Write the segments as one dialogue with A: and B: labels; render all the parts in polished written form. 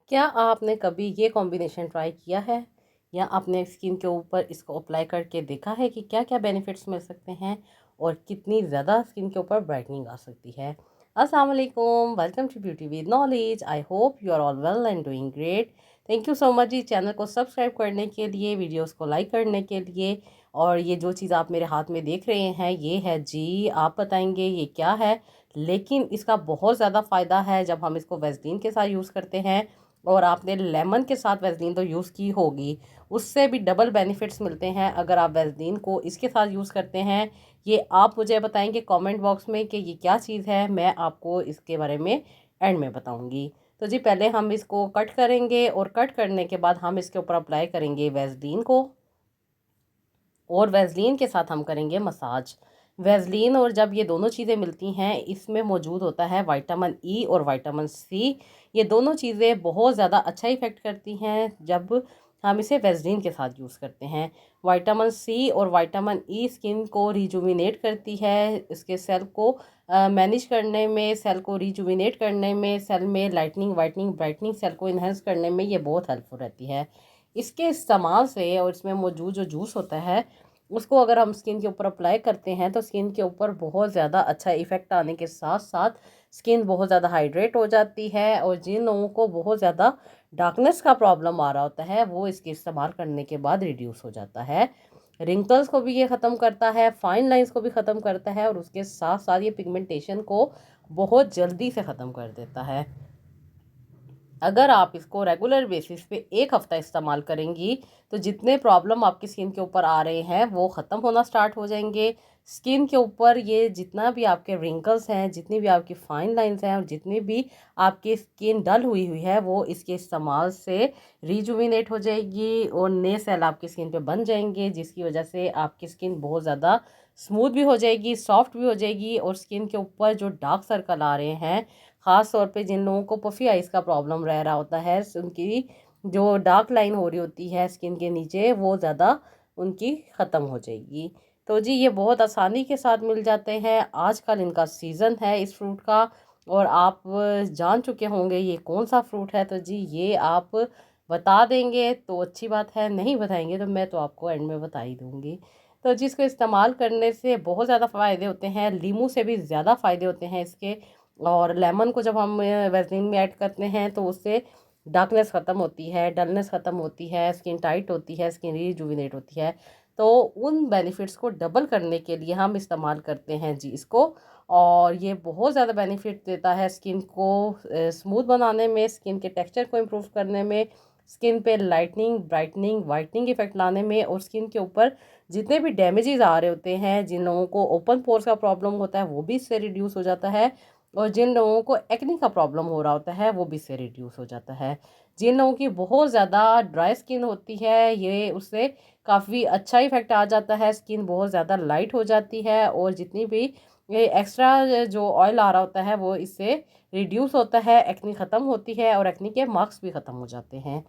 A: क्या आपने कभी ये कॉम्बिनेशन ट्राई किया है या अपने स्किन के ऊपर इसको अप्लाई करके देखा है कि क्या क्या बेनिफिट्स मिल सकते हैं और कितनी ज़्यादा स्किन के ऊपर ब्राइटनिंग आ सकती है। अस्सलाम वालेकुम, welcome to beauty with knowledge. I hope you are all well and doing great. Thank you so much जी चैनल को सब्सक्राइब करने के लिए, वीडियोस को लाइक करने के लिए। और ये जो चीज़ आप मेरे हाथ में देख रहे हैं ये है जी, आप बताएंगे ये क्या है। लेकिन इसका बहुत ज़्यादा फ़ायदा है जब हम इसको वैसलीन के साथ यूज़ करते हैं। और आपने लेमन के साथ वैसलीन तो यूज़ की होगी, उससे भी डबल बेनिफिट्स मिलते हैं अगर आप वैसलीन को इसके साथ यूज़ करते हैं। ये आप मुझे बताएंगे कमेंट बॉक्स में कि ये क्या चीज़ है, मैं आपको इसके बारे में एंड में बताऊंगी। तो जी पहले हम इसको कट करेंगे और कट करने के बाद हम इसके ऊपर अप्लाई करेंगे वैसलीन को, और वैसलीन के साथ हम करेंगे मसाज। वैसलीन और जब ये दोनों चीज़ें मिलती हैं इसमें मौजूद होता है विटामिन ई और विटामिन सी। ये दोनों चीज़ें बहुत ज़्यादा अच्छा इफ़ेक्ट करती हैं जब हम इसे वैसलीन के साथ यूज़ करते हैं। विटामिन सी और विटामिन ई स्किन को रिजुविनेट करती है, इसके सेल को मैनेज करने में, सेल को रिजुविनेट करने में, सेल में लाइटनिंग वाइटनिंग ब्राइटनिंग, सेल को इन्हेंस करने में ये बहुत हेल्पफुल रहती है। इसके इस्तेमाल से और इसमें मौजूद जो जूस होता है उसको अगर हम स्किन के ऊपर अप्लाई करते हैं तो स्किन के ऊपर बहुत ज़्यादा अच्छा इफ़ेक्ट आने के साथ साथ स्किन बहुत ज़्यादा हाइड्रेट हो जाती है। और जिन लोगों को बहुत ज़्यादा डार्कनेस का प्रॉब्लम आ रहा होता है वो इसके इस्तेमाल करने के बाद रिड्यूस हो जाता है। रिंकल्स को भी ये ख़त्म करता है, फाइन लाइंस को भी ख़त्म करता है, और उसके साथ साथ ये पिगमेंटेशन को बहुत जल्दी से ख़त्म कर देता है। अगर आप इसको रेगुलर बेसिस पे एक हफ़्ता इस्तेमाल करेंगी तो जितने प्रॉब्लम आपकी स्किन के ऊपर आ रहे हैं वो ख़त्म होना स्टार्ट हो जाएंगे। स्किन के ऊपर ये जितना भी आपके रिंकल्स हैं, जितनी भी आपकी फाइन लाइंस हैं और जितनी भी आपकी स्किन डल हुई हुई है वो इसके इस्तेमाल से रिजुविनेट हो जाएगी और नए सेल आपकी स्किन पे बन जाएंगे, जिसकी वजह से आपकी स्किन बहुत ज़्यादा स्मूथ भी हो जाएगी, सॉफ्ट भी हो जाएगी। और स्किन के ऊपर जो डार्क सर्कल आ रहे हैं, ख़ास तौर पे जिन लोगों को पफी आइज़ का प्रॉब्लम रह रहा होता है, उनकी जो डार्क लाइन हो रही होती है स्किन के नीचे वो ज़्यादा उनकी ख़त्म हो जाएगी। तो जी ये बहुत आसानी के साथ मिल जाते हैं। आजकल इनका सीज़न है इस फ्रूट का, और आप जान चुके होंगे ये कौन सा फ्रूट है। तो जी ये आप बता देंगे तो अच्छी बात है, नहीं बताएंगे तो मैं तो आपको एंड में बता ही दूँगी। तो जी इसको इस्तेमाल करने से बहुत ज़्यादा फ़ायदे होते हैं, लीमू से भी ज़्यादा फ़ायदे होते हैं इसके। और लेमन को जब हम वैसलीन में ऐड करते हैं तो उससे डार्कनेस ख़त्म होती है, डलनेस ख़त्म होती है, स्किन टाइट होती है, स्किन रिजुविनेट होती है। तो उन बेनिफिट्स को डबल करने के लिए हम इस्तेमाल करते हैं जी इसको। और ये बहुत ज़्यादा बेनिफिट देता है स्किन को स्मूथ बनाने में, स्किन के टेक्सचर को इम्प्रूव करने में, स्किन पे लाइटनिंग ब्राइटनिंग वाइटनिंग इफेक्ट लाने में, और स्किन के ऊपर जितने भी डैमेजेस आ रहे होते हैं, जिन लोगों को ओपन पोर्स का प्रॉब्लम होता है वो भी इससे रिड्यूस हो जाता है। और जिन लोगों को एक्ने का प्रॉब्लम हो रहा होता है वो भी इससे रिड्यूस हो जाता है। जिन लोगों की बहुत ज़्यादा ड्राई स्किन होती है ये उससे काफ़ी अच्छा इफेक्ट आ जाता है, स्किन बहुत ज़्यादा लाइट हो जाती है। और जितनी भी ये एक्स्ट्रा जो ऑयल आ रहा होता है वो इससे रिड्यूस होता है, एक्ने ख़त्म होती है और एक्ने के मार्क्स भी ख़त्म हो जाते हैं।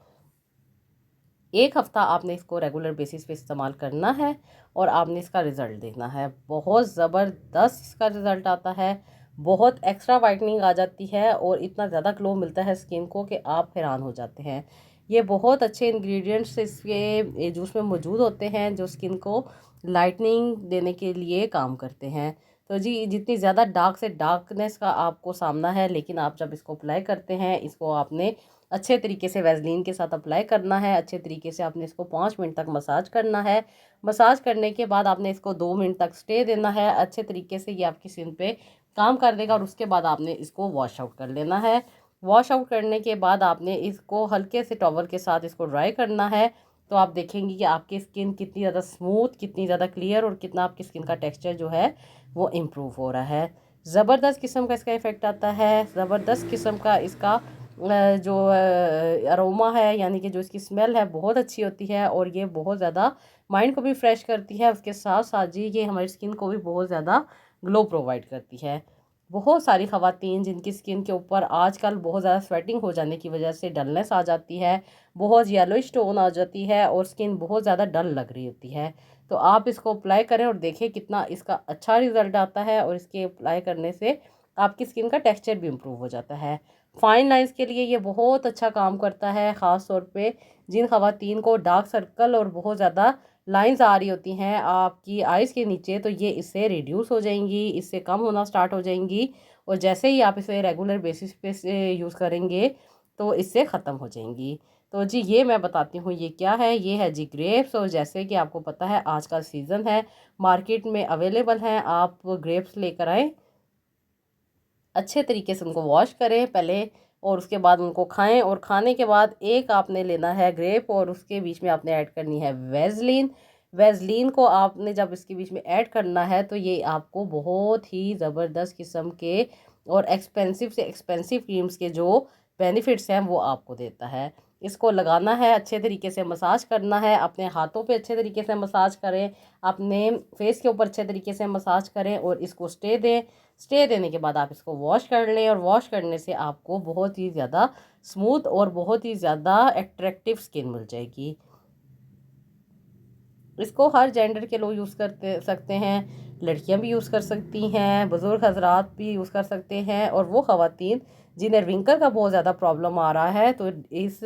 A: एक हफ़्ता आपने इसको रेगुलर बेसिस पे इस्तेमाल करना है और आपने इसका रिज़ल्ट देखना है। बहुत ज़बरदस्त इसका रिज़ल्ट आता है, बहुत एक्स्ट्रा वाइटनिंग आ जाती है और इतना ज़्यादा ग्लो मिलता है स्किन को कि आप हैरान हो जाते हैं। ये बहुत अच्छे इंग्रेडिएंट्स इसके जूस में मौजूद होते हैं जो स्किन को लाइटनिंग देने के लिए काम करते हैं। तो जी जितनी ज़्यादा डार्क से डार्कनेस का आपको सामना है, लेकिन आप जब इसको अप्लाई करते हैं इसको आपने अच्छे तरीके से वैसलीन के साथ अप्लाई करना है। अच्छे तरीके से आपने इसको 5 मिनट तक मसाज करना है। मसाज करने के बाद आपने इसको 2 मिनट तक स्टे देना है। अच्छे तरीके से ये आपकी स्किन पे काम कर देगा और उसके बाद आपने इसको वॉश आउट कर लेना है। वॉश आउट करने के बाद आपने इसको हल्के से टॉवल के साथ इसको ड्राई करना है। तो आप देखेंगे कि आपकी स्किन कितनी ज़्यादा स्मूथ, कितनी ज़्यादा क्लियर और कितना आपकी स्किन का टेक्स्चर जो है वो इम्प्रूव हो रहा है। ज़बरदस्त किस्म का इसका इफ़ेक्ट आता है, ज़बरदस्त किस्म का इसका जो अरोमा है, यानी कि जो इसकी स्मेल है बहुत अच्छी होती है। और ये बहुत ज़्यादा माइंड को भी फ्रेश करती है, उसके साथ साथ जी ये हमारी स्किन को भी बहुत ज़्यादा ग्लो प्रोवाइड करती है। बहुत सारी ख़वातीन जिनकी स्किन के ऊपर आजकल बहुत ज़्यादा स्वेटिंग हो जाने की वजह से डलनेस आ जाती है, बहुत येलोइश टोन आ जाती है और स्किन बहुत ज़्यादा डल लग रही होती है, तो आप इसको अप्लाई करें और देखें कितना इसका अच्छा रिज़ल्ट आता है। और इसके अप्लाई करने से आपकी स्किन का टेक्स्चर भी इम्प्रूव हो जाता है। फाइन लाइंस के लिए ये बहुत अच्छा काम करता है, ख़ास तौर पे जिन ख़वातीन को डार्क सर्कल और बहुत ज़्यादा लाइंस आ रही होती हैं आपकी आइज़ के नीचे, तो ये इससे रिड्यूस हो जाएंगी, इससे कम होना स्टार्ट हो जाएंगी। और जैसे ही आप इसे रेगुलर बेसिस पे से यूज़ करेंगे तो इससे ख़त्म हो जाएंगी। तो जी ये मैं बताती हूँ ये क्या है। ये है जी ग्रेप्स, और जैसे कि आपको पता है आज का सीज़न है, मार्केट में अवेलेबल हैं। आप ग्रेप्स लेकर आएँ, अच्छे तरीके से उनको वॉश करें पहले, और उसके बाद उनको खाएं। और खाने के बाद एक आपने लेना है ग्रेप, और उसके बीच में आपने ऐड करनी है वेज़लिन। वेज़लिन को आपने जब इसके बीच में ऐड करना है तो ये आपको बहुत ही ज़बरदस्त किस्म के और एक्सपेंसिव से एक्सपेंसिव क्रीम्स के जो बेनिफिट्स हैं वो आपको देता है। इसको लगाना है, अच्छे तरीके से मसाज करना है, अपने हाथों पे अच्छे तरीके से मसाज करें, अपने फेस के ऊपर अच्छे तरीके से मसाज करें, और इसको स्टे दें। स्टे देने के बाद आप इसको वॉश कर लें, और वॉश करने से आपको बहुत ही ज़्यादा स्मूथ और बहुत ही ज़्यादा एट्रैक्टिव स्किन मिल जाएगी। इसको हर जेंडर के लोग यूज़ करते सकते हैं, लड़कियां भी यूज़ कर सकती हैं, बुज़ुर्ग हजरात भी यूज़ कर सकते हैं, और वो ख़वातीन जिन्हें रिंकल का बहुत ज़्यादा प्रॉब्लम आ रहा है तो इस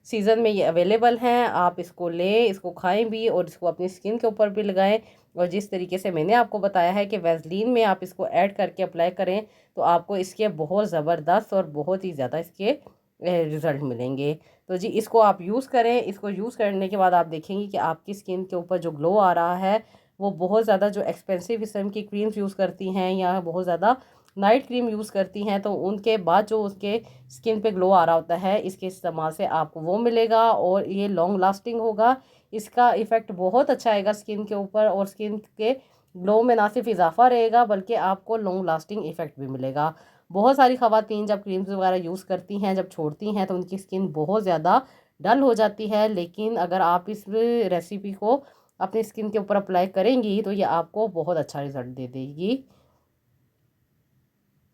A: सीज़न में ये अवेलेबल हैं। आप इसको लें, इसको खाएं भी, और इसको अपनी स्किन के ऊपर भी लगाएं। और जिस तरीके से मैंने आपको बताया है कि वैसलीन में आप इसको ऐड करके अप्लाई करें तो आपको इसके बहुत ज़बरदस्त और बहुत ही ज़्यादा इसके रिज़ल्ट मिलेंगे। तो जी इसको आप यूज़ करें। इसको यूज़ करने के बाद आप देखेंगे कि आपकी स्किन के ऊपर जो ग्लो आ रहा है वो बहुत ज़्यादा, जो एक्सपेंसिव किस्म की क्रीम्स यूज़ करती हैं या बहुत ज़्यादा नाइट क्रीम यूज़ करती हैं तो उनके बाद जो उसके स्किन पे ग्लो आ रहा होता है, इसके इस्तेमाल से आपको वो मिलेगा, और ये लॉन्ग लास्टिंग होगा। इसका इफ़ेक्ट बहुत अच्छा आएगा स्किन के ऊपर, और स्किन के ग्लो में ना सिर्फ इजाफा रहेगा बल्कि आपको लॉन्ग लास्टिंग इफ़ेक्ट भी मिलेगा। बहुत सारी ख़वातीन जब क्रीम्स वगैरह यूज़ करती हैं, जब छोड़ती हैं तो उनकी स्किन बहुत ज़्यादा डल हो जाती है, लेकिन अगर आप इस रेसिपी को अपनी स्किन के ऊपर अप्लाई करेंगी तो ये आपको बहुत अच्छा रिजल्ट दे देगी।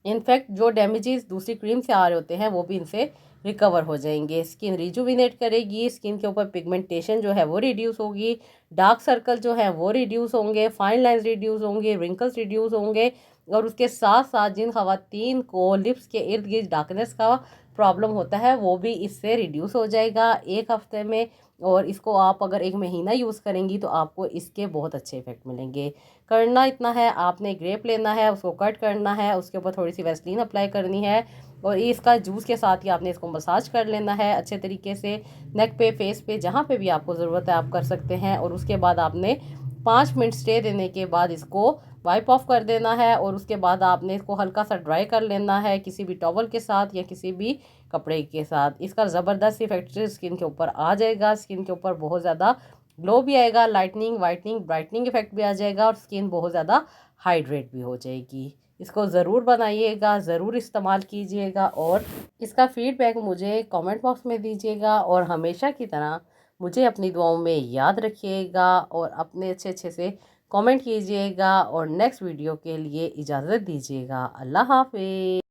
A: इनफैक्ट जो डैमेजेस दूसरी क्रीम से आ रहे होते हैं वो भी इनसे रिकवर हो जाएंगे। स्किन रिजुविनेट करेगी, स्किन के ऊपर पिगमेंटेशन जो है वो रिड्यूस होगी, डार्क सर्कल जो है वो रिड्यूस होंगे, फाइन लाइंस रिड्यूस होंगे, रिंकल्स रिड्यूस होंगे। और उसके साथ साथ जिन खवातीन को लिप्स के इर्द गिर्द डार्कनेस का प्रॉब्लम होता है वो भी इससे रिड्यूस हो जाएगा 1 हफ्ते में। और इसको आप अगर 1 महीना यूज़ करेंगी तो आपको इसके बहुत अच्छे इफेक्ट मिलेंगे। करना इतना है, आपने ग्रेप लेना है, उसको कट करना है, उसके ऊपर थोड़ी सी वैसलीन अप्लाई करनी है, और इसका जूस के साथ ही आपने इसको मसाज कर लेना है अच्छे तरीके से, नेक पे, फेस पे, जहाँ पे भी आपको ज़रूरत है आप कर सकते हैं। और उसके बाद आपने 5 मिनट स्टे देने के बाद इसको वाइप ऑफ कर देना है, और उसके बाद आपने इसको हल्का सा ड्राई कर लेना है किसी भी टॉवल के साथ या किसी भी कपड़े के साथ। इसका ज़बरदस्त इफेक्ट स्किन के ऊपर आ जाएगा, स्किन के ऊपर बहुत ज़्यादा ग्लो भी आएगा, लाइटनिंग, वाइटनिंग, ब्राइटनिंग इफेक्ट भी आ जाएगा, और स्किन बहुत ज़्यादा हाइड्रेट भी हो जाएगी। इसको ज़रूर बनाइएगा, ज़रूर इस्तेमाल कीजिएगा, और इसका फीडबैक मुझे कमेंट बॉक्स में दीजिएगा। और हमेशा की तरह मुझे अपनी दुआओं में याद रखिएगा, और अपने अच्छे अच्छे से कमेंट कीजिएगा, और नेक्स्ट वीडियो के लिए इजाज़त दीजिएगा। अल्लाह हाफ़िज़।